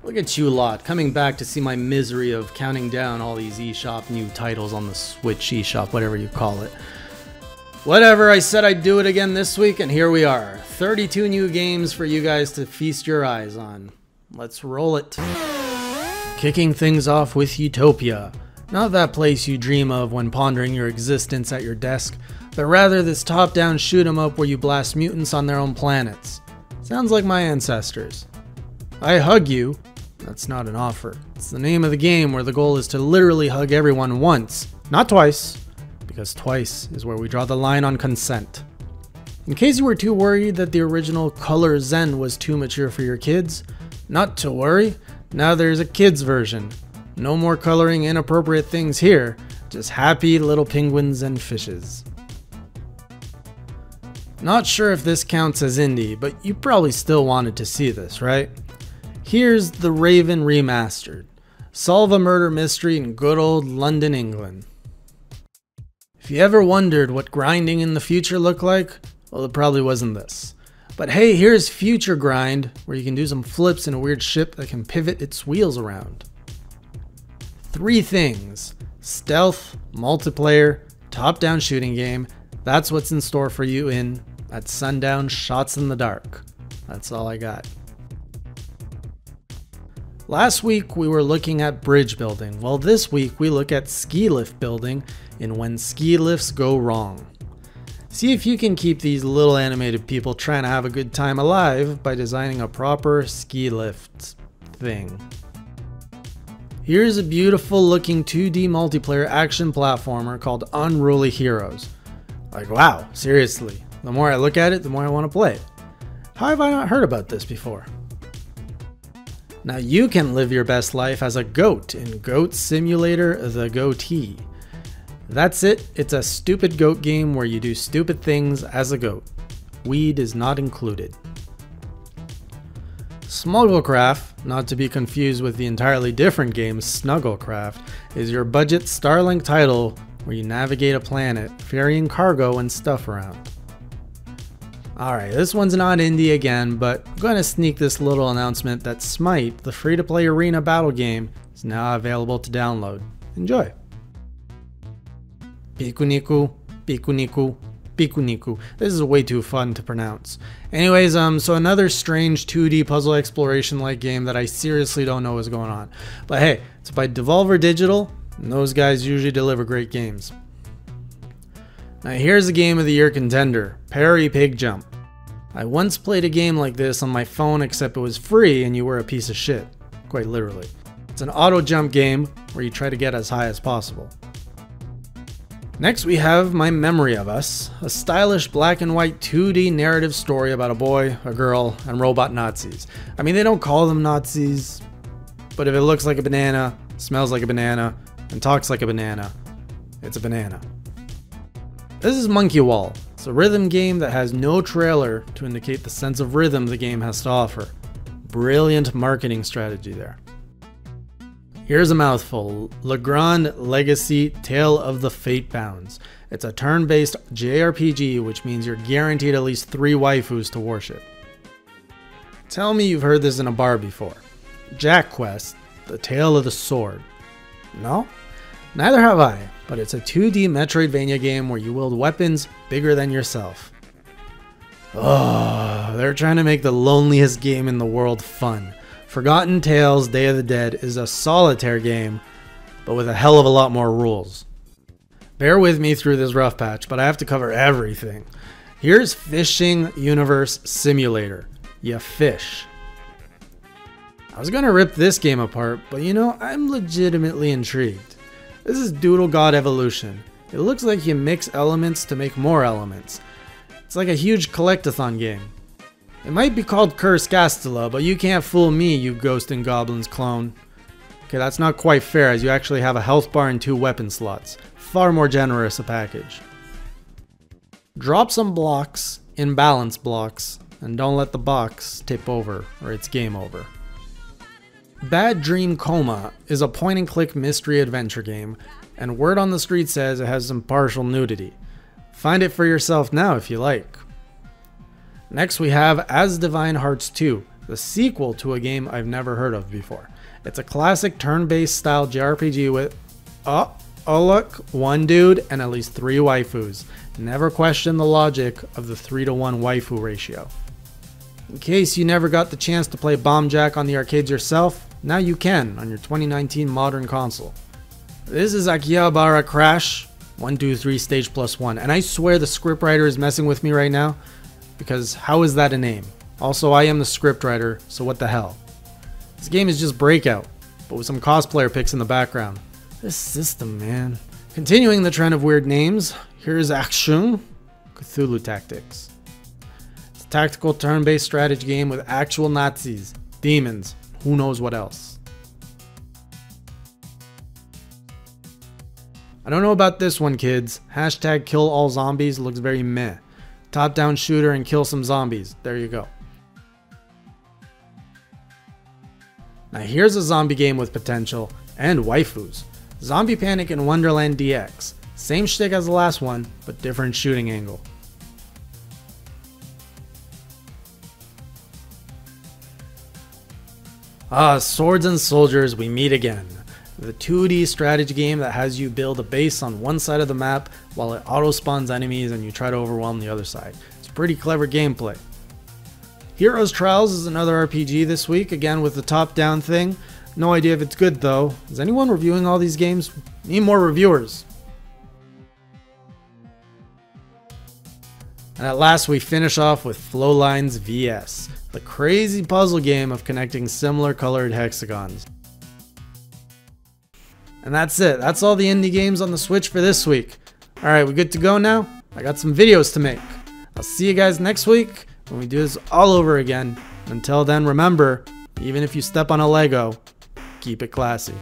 Look at you lot, coming back to see my misery of counting down all these eShop new titles on the Switch eShop, whatever you call it. Whatever, I said I'd do it again this week, and here we are. 32 new games for you guys to feast your eyes on. Let's roll it. Kicking things off with Utopia. Not that place you dream of when pondering your existence at your desk, but rather this top-down shoot-'em-up where you blast mutants on their own planets. Sounds like my ancestors. I hug you. That's not an offer. It's the name of the game where the goal is to literally hug everyone once, not twice, because twice is where we draw the line on consent. In case you were too worried that the original Color Zen was too mature for your kids, not to worry, now there's a kids version. No more coloring inappropriate things here, just happy little penguins and fishes. Not sure if this counts as indie, but you probably still wanted to see this, right? Here's The Raven Remastered. Solve a murder mystery in good old London, England. If you ever wondered what grinding in the future looked like, well, it probably wasn't this. But hey, here's Future Grind, where you can do some flips in a weird ship that can pivot its wheels around. 3 things: stealth, multiplayer, top-down shooting game. That's what's in store for you in At Sundown Shots in the Dark. That's all I got. Last week we were looking at bridge building. Well, this week we look at ski lift building in When Ski Lifts Go Wrong. See if you can keep these little animated people trying to have a good time alive by designing a proper ski lift thing. Here's a beautiful looking 2D multiplayer action platformer called Unruly Heroes. Like, wow, seriously. The more I look at it, the more I want to play it. How have I not heard about this before? Now you can live your best life as a goat in Goat Simulator The Goatee. That's it, it's a stupid goat game where you do stupid things as a goat. Weed is not included. Smugglecraft, not to be confused with the entirely different game Snugglecraft, is your budget Starlink title where you navigate a planet, ferrying cargo and stuff around. Alright, this one's not indie again, but I'm going to sneak this little announcement that Smite, the free-to-play arena battle game, is now available to download. Enjoy! Pikuniku, Pikuniku, Pikuniku. This is way too fun to pronounce. Anyways, so another strange 2D puzzle exploration like game that I seriously don't know what's going on. But hey, it's by Devolver Digital, and those guys usually deliver great games. Now here's a Game of the Year contender, Parry Pig Jump. I once played a game like this on my phone, except it was free and you were a piece of shit. Quite literally. It's an auto jump game where you try to get as high as possible. Next we have My Memory of Us, a stylish black and white 2D narrative story about a boy, a girl, and robot Nazis. I mean, they don't call them Nazis, but if it looks like a banana, smells like a banana, and talks like a banana, it's a banana. This is Monkey Wall. It's a rhythm game that has no trailer to indicate the sense of rhythm the game has to offer. Brilliant marketing strategy there. Here's a mouthful, Le Grand Legacy Tale of the Fatebounds. It's a turn-based JRPG, which means you're guaranteed at least 3 waifus to worship. Tell me you've heard this in a bar before. Jack Quest, The Tale of the Sword. No? Neither have I, but it's a 2D Metroidvania game where you wield weapons bigger than yourself. Oh, they're trying to make the loneliest game in the world fun. Forgotten Tales Day of the Dead is a solitaire game, but with a hell of a lot more rules. Bear with me through this rough patch, but I have to cover everything. Here's Fishing Universe Simulator. You fish. I was gonna rip this game apart, but you know, I'm legitimately intrigued. This is Doodle God Evolution. It looks like you mix elements to make more elements. It's like a huge collectathon game. It might be called Curse Castella, but you can't fool me, you Ghost and Goblins clone. Okay, that's not quite fair, as you actually have a health bar and 2 weapon slots. Far more generous a package. Drop some blocks in balance blocks, and don't let the box tip over, or it's game over. Bad Dream Coma is a point-and-click mystery adventure game, and word on the street says it has some partial nudity. Find it for yourself now if you like. Next we have As Divine Hearts 2, the sequel to a game I've never heard of before. It's a classic turn-based style JRPG with, oh look, one dude and at least 3 waifus. Never question the logic of the 3-to-1 waifu ratio. In case you never got the chance to play Bomb Jack on the arcades yourself, now you can on your 2019 modern console. This is Akihabara Crash 123 Stage +1, and I swear the scriptwriter is messing with me right now, because how is that a name? Also, I am the scriptwriter, so what the hell? This game is just Breakout, but with some cosplayer pics in the background. This system, man. Continuing the trend of weird names, here's Action Cthulhu Tactics. It's a tactical turn-based strategy game with actual Nazis, demons, who knows what else. I don't know about this one, kids. Hashtag kill all zombies looks very meh. Top-down shooter and kill some zombies. There you go. Now here's a zombie game with potential and waifus. Zombie Panic in Wonderland DX. Same shtick as the last one, but different shooting angle. Swords and Soldiers, we meet again. The 2D strategy game that has you build a base on one side of the map while it auto-spawns enemies and you try to overwhelm the other side. It's pretty clever gameplay. Heroes Trials is another RPG this week, again with the top-down thing. No idea if it's good though. Is anyone reviewing all these games? Need more reviewers. And at last we finish off with Flowlines VS, the crazy puzzle game of connecting similar colored hexagons. And that's it. That's all the indie games on the Switch for this week. Alright, we good to go now? I got some videos to make. I'll see you guys next week when we do this all over again. Until then, remember, even if you step on a Lego, keep it classy.